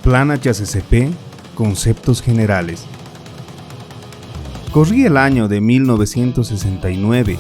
Plan HACCP, conceptos generales. Corría el año de 1969.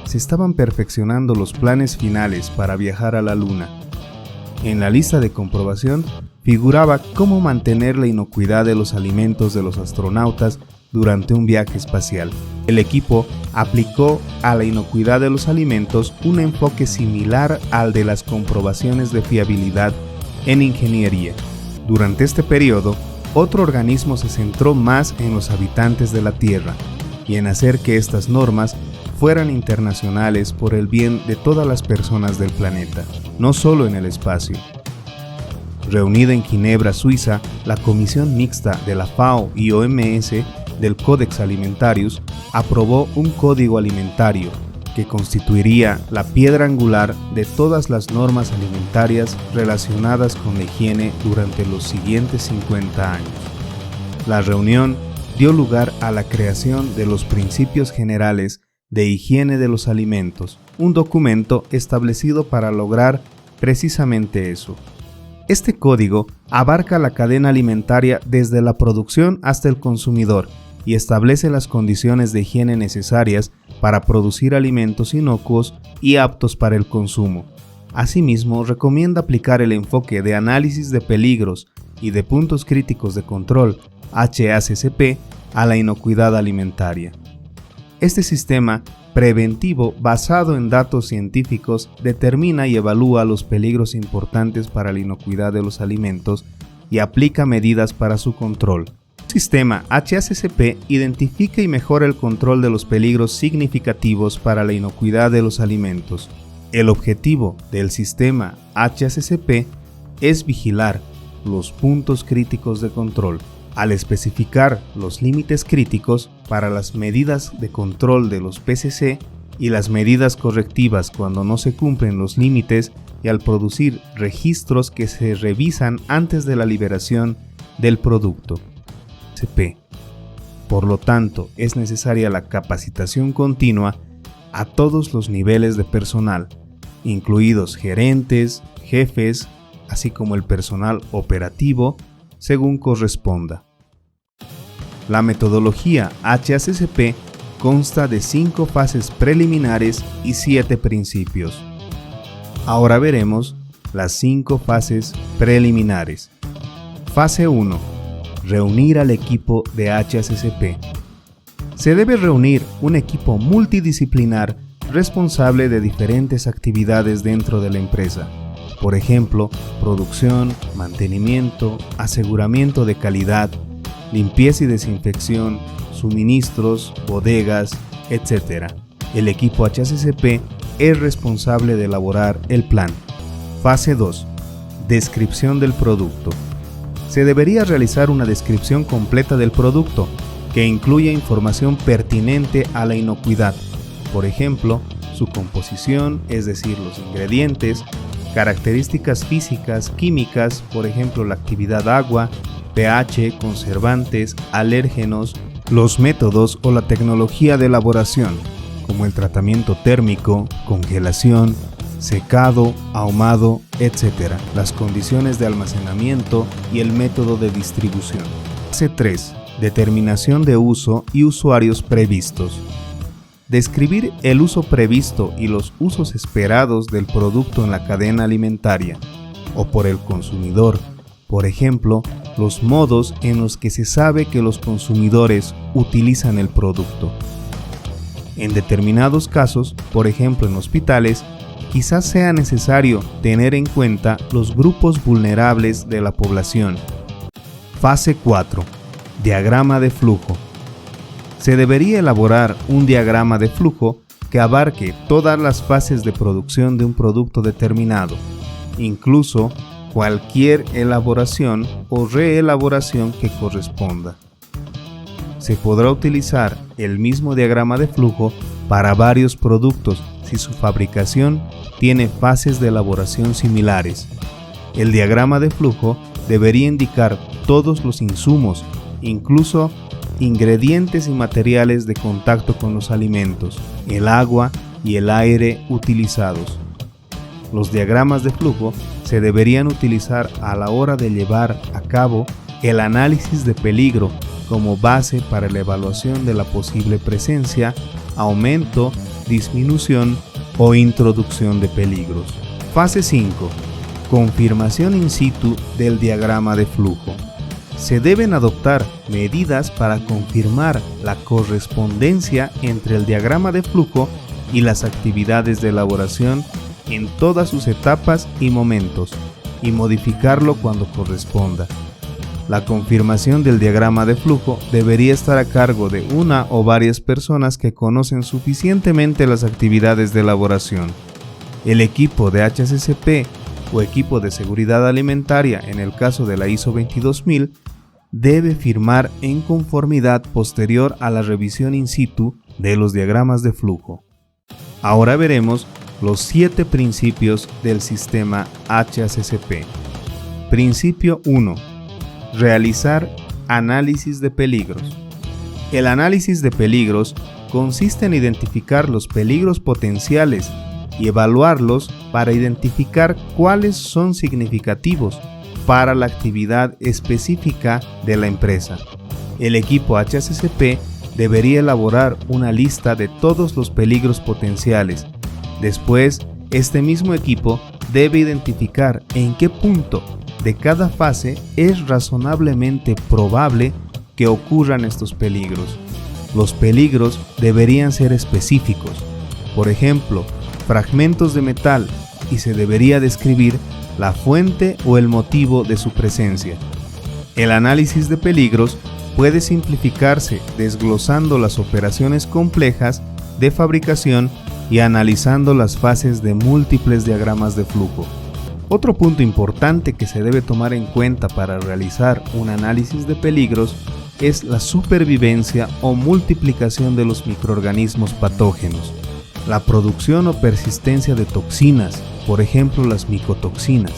Se estaban perfeccionando los planes finales para viajar a la Luna. En la lista de comprobación figuraba cómo mantener la inocuidad de los alimentos de los astronautas durante un viaje espacial. El equipo aplicó a la inocuidad de los alimentos un enfoque similar al de las comprobaciones de fiabilidad en ingeniería. Durante este periodo, otro organismo se centró más en los habitantes de la Tierra y en hacer que estas normas fueran internacionales por el bien de todas las personas del planeta, no solo en el espacio. Reunida en Ginebra, Suiza, la Comisión Mixta de la FAO y OMS del Codex Alimentarius aprobó un código alimentario que constituiría la piedra angular de todas las normas alimentarias relacionadas con la higiene durante los siguientes 50 años. La reunión dio lugar a la creación de los Principios Generales de Higiene de los Alimentos, un documento establecido para lograr precisamente eso. Este código abarca la cadena alimentaria desde la producción hasta el consumidor y establece las condiciones de higiene necesarias para producir alimentos inocuos y aptos para el consumo. Asimismo, recomienda aplicar el enfoque de análisis de peligros y de puntos críticos de control, HACCP, a la inocuidad alimentaria. Este sistema preventivo basado en datos científicos determina y evalúa los peligros importantes para la inocuidad de los alimentos y aplica medidas para su control. El sistema HACCP identifica y mejora el control de los peligros significativos para la inocuidad de los alimentos. El objetivo del sistema HACCP es vigilar los puntos críticos de control. Al especificar los límites críticos para las medidas de control de los PCC y las medidas correctivas cuando no se cumplen los límites y al producir registros que se revisan antes de la liberación del producto. Por lo tanto, es necesaria la capacitación continua a todos los niveles de personal, incluidos gerentes, jefes, así como el personal operativo, según corresponda. La metodología HACCP consta de 5 fases preliminares y 7 principios. Ahora veremos las 5 fases preliminares. Fase 1. Reunir al equipo de HACCP. Se debe reunir un equipo multidisciplinar responsable de diferentes actividades dentro de la empresa. Por ejemplo, producción, mantenimiento, aseguramiento de calidad, limpieza y desinfección, suministros, bodegas, etc. El equipo HACCP es responsable de elaborar el plan. Fase 2. Descripción del producto. Se debería realizar una descripción completa del producto, que incluya información pertinente a la inocuidad. Por ejemplo, su composición, es decir, los ingredientes, características físicas, químicas, por ejemplo, la actividad agua, pH, conservantes, alérgenos, los métodos o la tecnología de elaboración, como el tratamiento térmico, congelación, secado, ahumado, etc., las condiciones de almacenamiento y el método de distribución. Fase 3. Determinación de uso y usuarios previstos. Describir el uso previsto y los usos esperados del producto en la cadena alimentaria o por el consumidor. Por ejemplo, los modos en los que se sabe que los consumidores utilizan el producto. En determinados casos, por ejemplo en hospitales, quizás sea necesario tener en cuenta los grupos vulnerables de la población. Fase 4. Diagrama de flujo. Se debería elaborar un diagrama de flujo que abarque todas las fases de producción de un producto determinado, incluso cualquier elaboración o reelaboración que corresponda. Se podrá utilizar el mismo diagrama de flujo para varios productos si su fabricación tiene fases de elaboración similares. El diagrama de flujo debería indicar todos los insumos, incluso ingredientes y materiales de contacto con los alimentos, el agua y el aire utilizados. Los diagramas de flujo se deberían utilizar a la hora de llevar a cabo el análisis de peligro como base para la evaluación de la posible presencia, aumento, disminución o introducción de peligros. Fase 5. Confirmación in situ del diagrama de flujo. Se deben adoptar medidas para confirmar la correspondencia entre el diagrama de flujo y las actividades de elaboración en todas sus etapas y momentos, y modificarlo cuando corresponda. La confirmación del diagrama de flujo debería estar a cargo de una o varias personas que conocen suficientemente las actividades de elaboración. El equipo de HACCP o equipo de seguridad alimentaria, en el caso de la ISO 22000, debe firmar en conformidad posterior a la revisión in situ de los diagramas de flujo. Ahora veremos los 7 principios del sistema HACCP. Principio 1. Realizar análisis de peligros. El análisis de peligros consiste en identificar los peligros potenciales y evaluarlos para identificar cuáles son significativos para la actividad específica de la empresa. El equipo HACCP debería elaborar una lista de todos los peligros potenciales. Después, este mismo equipo debe identificar en qué punto de cada fase es razonablemente probable que ocurran estos peligros. Los peligros deberían ser específicos, por ejemplo, fragmentos de metal, y se debería describir la fuente o el motivo de su presencia. El análisis de peligros puede simplificarse desglosando las operaciones complejas de fabricación y analizando las fases de múltiples diagramas de flujo. Otro punto importante que se debe tomar en cuenta para realizar un análisis de peligros es la supervivencia o multiplicación de los microorganismos patógenos, la producción o persistencia de toxinas, por ejemplo las micotoxinas,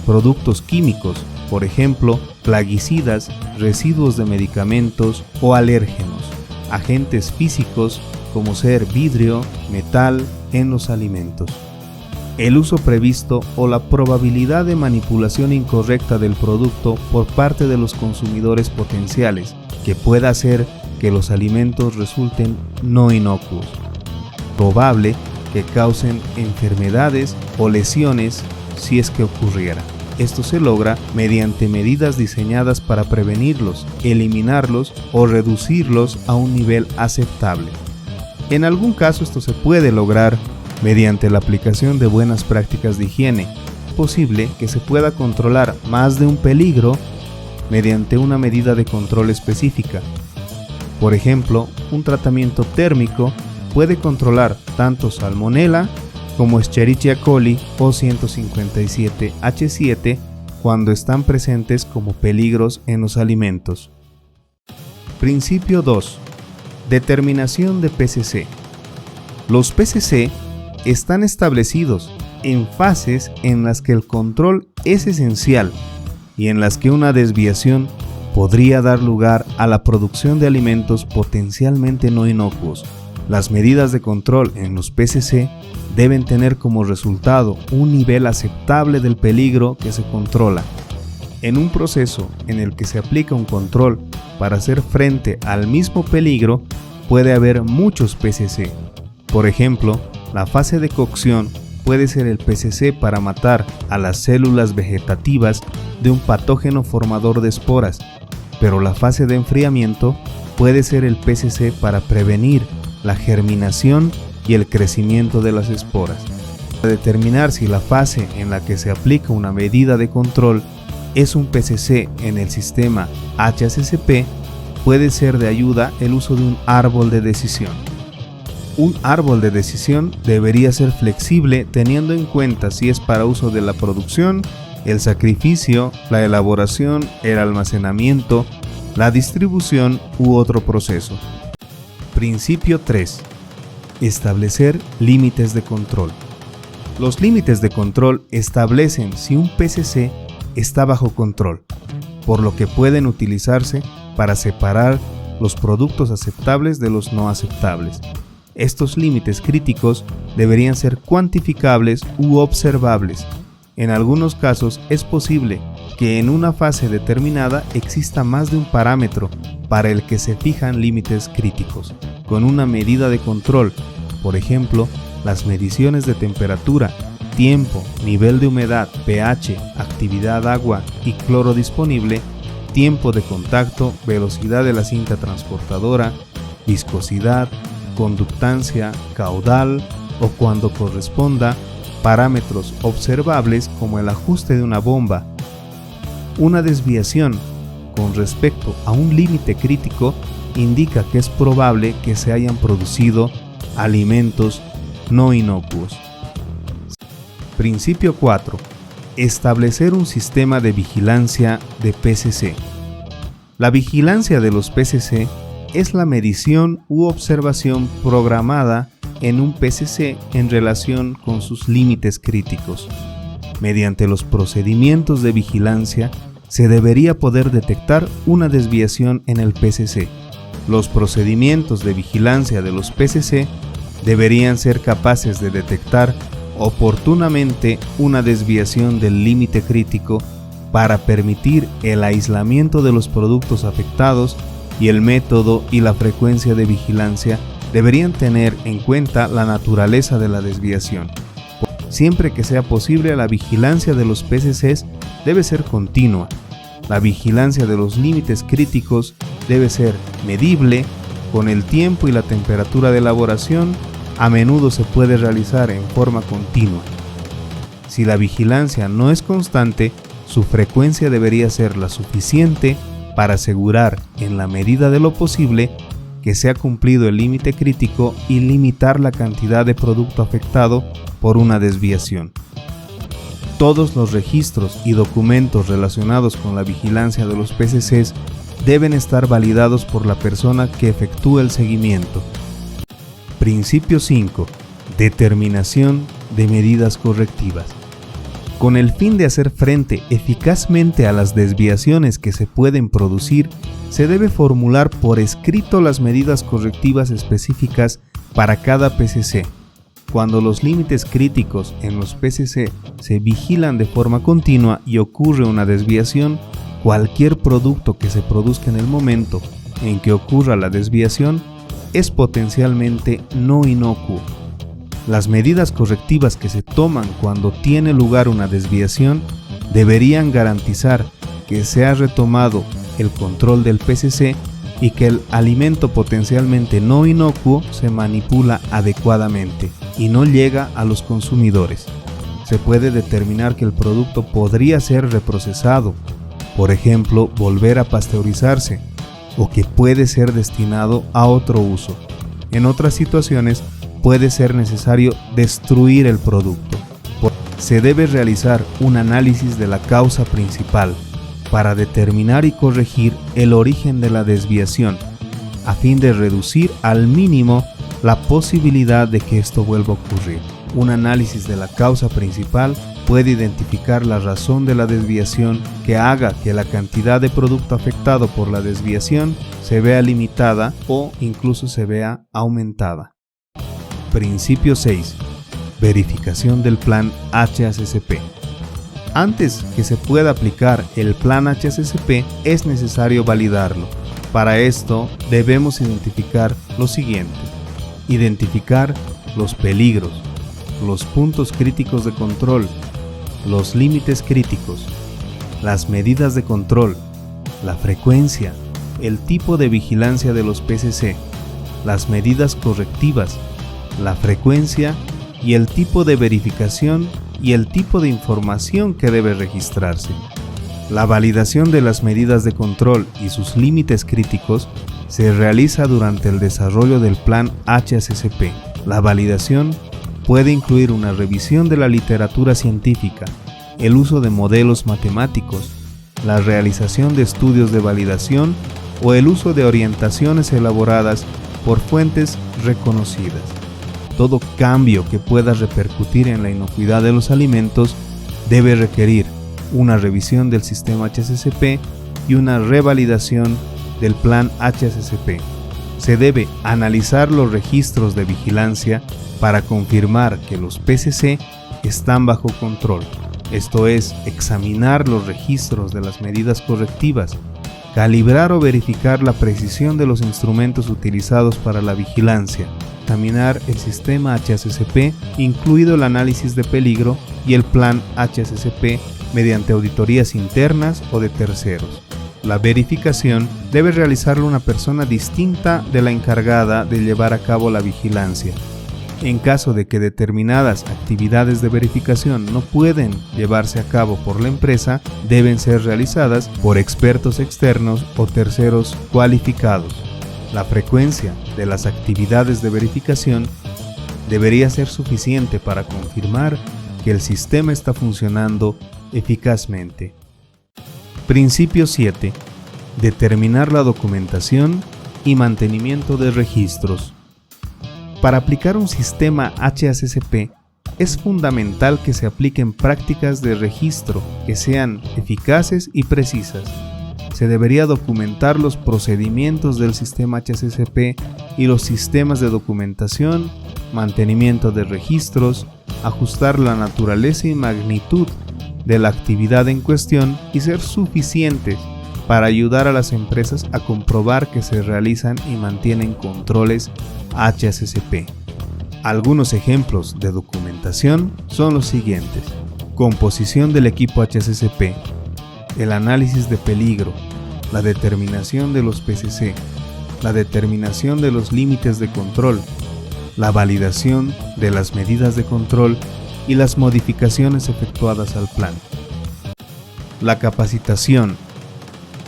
productos químicos, por ejemplo plaguicidas, residuos de medicamentos o alérgenos, agentes físicos como ser vidrio, metal en los alimentos. El uso previsto o la probabilidad de manipulación incorrecta del producto por parte de los consumidores potenciales, que pueda hacer que los alimentos resulten no inocuos. Probable que causen enfermedades o lesiones si es que ocurriera. Esto se logra mediante medidas diseñadas para prevenirlos, eliminarlos o reducirlos a un nivel aceptable. En algún caso esto se puede lograr mediante la aplicación de buenas prácticas de higiene. Es posible que se pueda controlar más de un peligro mediante una medida de control específica. Por ejemplo, un tratamiento térmico puede controlar tanto Salmonella como Escherichia coli o 157H7 cuando están presentes como peligros en los alimentos. Principio 2. Determinación de PCC. Los PCC están establecidos en fases en las que el control es esencial y en las que una desviación podría dar lugar a la producción de alimentos potencialmente no inocuos. Las medidas de control en los PCC deben tener como resultado un nivel aceptable del peligro que se controla. En un proceso en el que se aplica un control para hacer frente al mismo peligro, puede haber muchos PCC. Por ejemplo, la fase de cocción puede ser el PCC para matar a las células vegetativas de un patógeno formador de esporas, pero la fase de enfriamiento puede ser el PCC para prevenir la germinación y el crecimiento de las esporas. Para determinar si la fase en la que se aplica una medida de control es un PCC en el sistema HACCP, puede ser de ayuda el uso de un árbol de decisión. Un árbol de decisión debería ser flexible teniendo en cuenta si es para uso de la producción, el sacrificio, la elaboración, el almacenamiento, la distribución u otro proceso. Principio 3. Establecer límites de control. Los límites de control establecen si un PCC está bajo control, por lo que pueden utilizarse para separar los productos aceptables de los no aceptables. Estos límites críticos deberían ser cuantificables u observables. En algunos casos es posible que en una fase determinada exista más de un parámetro para el que se fijan límites críticos, con una medida de control, por ejemplo, las mediciones de temperatura, tiempo, nivel de humedad, pH, actividad agua y cloro disponible, tiempo de contacto, velocidad de la cinta transportadora, viscosidad, conductancia, caudal o cuando corresponda, parámetros observables como el ajuste de una bomba. Una desviación con respecto a un límite crítico indica que es probable que se hayan producido alimentos no inocuos. Principio 4. Establecer un sistema de vigilancia de PCC. La vigilancia de los PCC es la medición u observación programada en un PCC en relación con sus límites críticos. Mediante los procedimientos de vigilancia se debería poder detectar una desviación en el PCC. Los procedimientos de vigilancia de los PCC deberían ser capaces de detectar oportunamente una desviación del límite crítico para permitir el aislamiento de los productos afectados, y el método y la frecuencia de vigilancia deberían tener en cuenta la naturaleza de la desviación. Siempre que sea posible, la vigilancia de los PCCs debe ser continua. La vigilancia de los límites críticos debe ser medible con el tiempo y la temperatura de elaboración. A menudo se puede realizar en forma continua. Si la vigilancia no es constante, su frecuencia debería ser la suficiente para asegurar, en la medida de lo posible, que se ha cumplido el límite crítico y limitar la cantidad de producto afectado por una desviación. Todos los registros y documentos relacionados con la vigilancia de los PCCs deben estar validados por la persona que efectúa el seguimiento. Principio 5. Determinación de medidas correctivas. Con el fin de hacer frente eficazmente a las desviaciones que se pueden producir, se debe formular por escrito las medidas correctivas específicas para cada PCC. Cuando los límites críticos en los PCC se vigilan de forma continua y ocurre una desviación, cualquier producto que se produzca en el momento en que ocurra la desviación es potencialmente no inocuo. Las medidas correctivas que se toman cuando tiene lugar una desviación deberían garantizar que se ha retomado el control del PCC y que el alimento potencialmente no inocuo se manipula adecuadamente y no llega a los consumidores. Se puede determinar que el producto podría ser reprocesado, por ejemplo, volver a pasteurizarse, o que puede ser destinado a otro uso. En otras situaciones, puede ser necesario destruir el producto. Se debe realizar un análisis de la causa principal para determinar y corregir el origen de la desviación, a fin de reducir al mínimo la posibilidad de que esto vuelva a ocurrir. Un análisis de la causa principal puede identificar la razón de la desviación que haga que la cantidad de producto afectado por la desviación se vea limitada o incluso se vea aumentada. Principio 6. Verificación del plan HACCP. Antes que se pueda aplicar el plan HACCP es necesario validarlo. Para esto debemos identificar lo siguiente: identificar los peligros, los puntos críticos de control, los límites críticos, las medidas de control, la frecuencia, el tipo de vigilancia de los PCC, las medidas correctivas, la frecuencia y el tipo de verificación y el tipo de información que debe registrarse. La validación de las medidas de control y sus límites críticos se realiza durante el desarrollo del plan HACCP. La validación puede incluir una revisión de la literatura científica, el uso de modelos matemáticos, la realización de estudios de validación o el uso de orientaciones elaboradas por fuentes reconocidas. Todo cambio que pueda repercutir en la inocuidad de los alimentos debe requerir una revisión del sistema HACCP y una revalidación del plan HACCP. se debe analizar los registros de vigilancia para confirmar que los PCC están bajo control. Esto es, examinar los registros de las medidas correctivas, calibrar o verificar la precisión de los instrumentos utilizados para la vigilancia, examinar el sistema HACCP, incluido el análisis de peligro y el plan HACCP mediante auditorías internas o de terceros. La verificación debe realizarla una persona distinta de la encargada de llevar a cabo la vigilancia. En caso de que determinadas actividades de verificación no pueden llevarse a cabo por la empresa, deben ser realizadas por expertos externos o terceros cualificados. La frecuencia de las actividades de verificación debería ser suficiente para confirmar que el sistema está funcionando eficazmente. Principio 7. Determinar la documentación y mantenimiento de registros. Para aplicar un sistema HACCP, es fundamental que se apliquen prácticas de registro que sean eficaces y precisas. Se debería documentar los procedimientos del sistema HACCP y los sistemas de documentación, mantenimiento de registros, ajustar la naturaleza y magnitud de la actividad en cuestión y ser suficientes para ayudar a las empresas a comprobar que se realizan y mantienen controles HACCP. Algunos ejemplos de documentación son los siguientes: composición del equipo HACCP, el análisis de peligro, la determinación de los PCC, la determinación de los límites de control, la validación de las medidas de control y las modificaciones efectuadas al plan. La capacitación.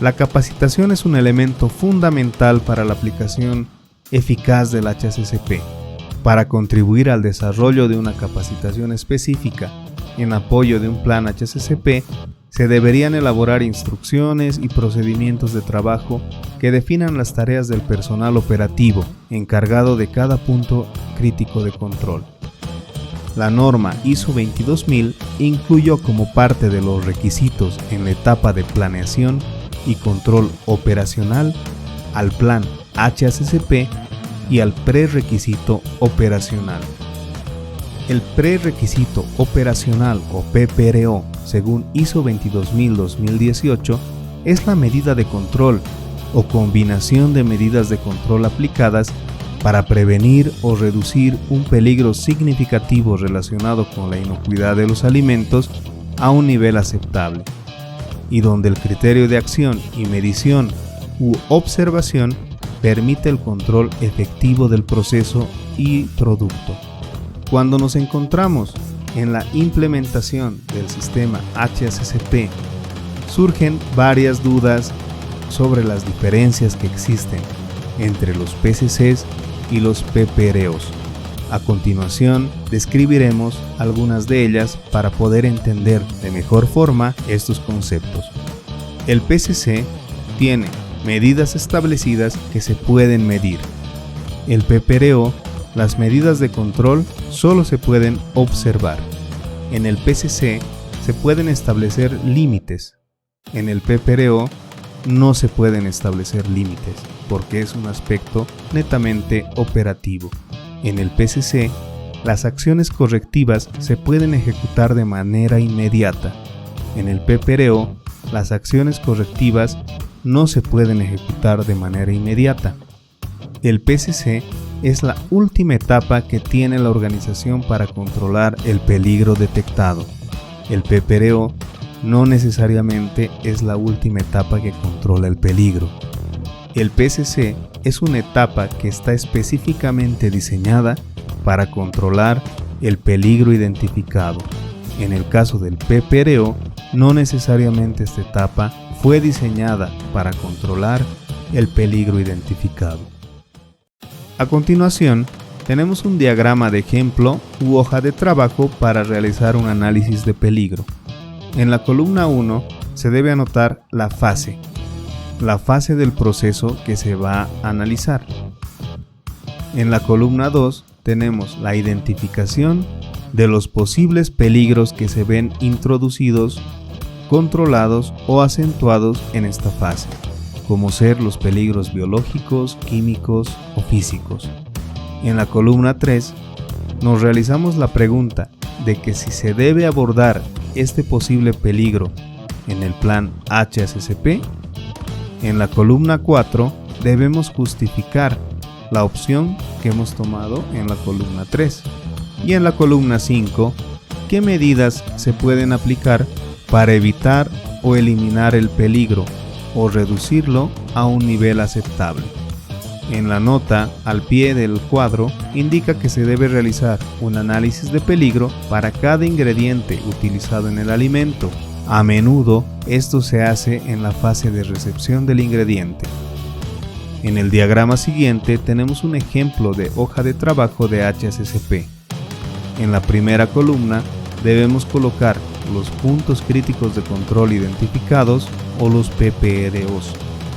La capacitación es un elemento fundamental para la aplicación eficaz del HACCP. Para contribuir al desarrollo de una capacitación específica en apoyo de un plan HACCP, se deberían elaborar instrucciones y procedimientos de trabajo que definan las tareas del personal operativo encargado de cada punto crítico de control. La norma ISO 22000 incluyó como parte de los requisitos en la etapa de planeación y control operacional al plan HACCP y al prerequisito operacional. El prerequisito operacional o PPRO, según ISO 22000-2018, es la medida de control o combinación de medidas de control aplicadas para prevenir o reducir un peligro significativo relacionado con la inocuidad de los alimentos a un nivel aceptable, y donde el criterio de acción y medición u observación permite el control efectivo del proceso y producto. Cuando nos encontramos en la implementación del sistema HACCP, surgen varias dudas sobre las diferencias que existen entre los PCCs y los PPROs. A continuación, describiremos algunas de ellas para poder entender de mejor forma estos conceptos. El PCC tiene medidas establecidas que se pueden medir. El PPRO, las medidas de control solo se pueden observar. En el PCC se pueden establecer límites. En el PPRO no se pueden establecer límites porque es un aspecto netamente operativo. En el PCC, las acciones correctivas se pueden ejecutar de manera inmediata. En el PPRO, las acciones correctivas no se pueden ejecutar de manera inmediata. El PCC es la última etapa que tiene la organización para controlar el peligro detectado. El PPRO no necesariamente es la última etapa que controla el peligro. El PCC es una etapa que está específicamente diseñada para controlar el peligro identificado. En el caso del PPRO, no necesariamente esta etapa fue diseñada para controlar el peligro identificado. A continuación, tenemos un diagrama de ejemplo u hoja de trabajo para realizar un análisis de peligro. En la columna 1 se debe anotar la fase del proceso que se va a analizar. En la columna 2 tenemos la identificación de los posibles peligros que se ven introducidos, controlados o acentuados en esta fase. como ser los peligros biológicos, químicos o físicos. En la columna 3 nos realizamos la pregunta de que si se debe abordar este posible peligro en el plan HACCP. En la columna 4 debemos justificar la opción que hemos tomado en la columna 3. Y en la columna 5, ¿qué medidas se pueden aplicar para evitar o eliminar el peligro o reducirlo a un nivel aceptable? En la nota al pie del cuadro indica que se debe realizar un análisis de peligro para cada ingrediente utilizado en el alimento. A menudo esto se hace en la fase de recepción del ingrediente. En el diagrama siguiente tenemos un ejemplo de hoja de trabajo de HACCP. En la primera columna debemos colocar los puntos críticos de control identificados o los PPROs,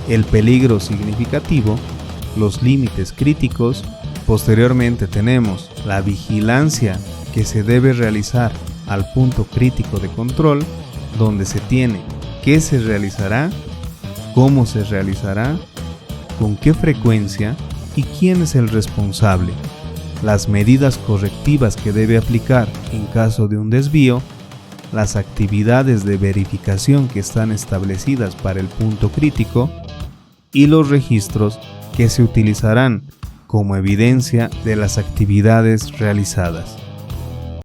el peligro significativo, los límites críticos. Posteriormente tenemos la vigilancia que se debe realizar al punto crítico de control, donde se tiene qué se realizará, cómo se realizará, con qué frecuencia y quién es el responsable, las medidas correctivas que debe aplicar en caso de un desvío, las actividades de verificación que están establecidas para el punto crítico y los registros que se utilizarán como evidencia de las actividades realizadas.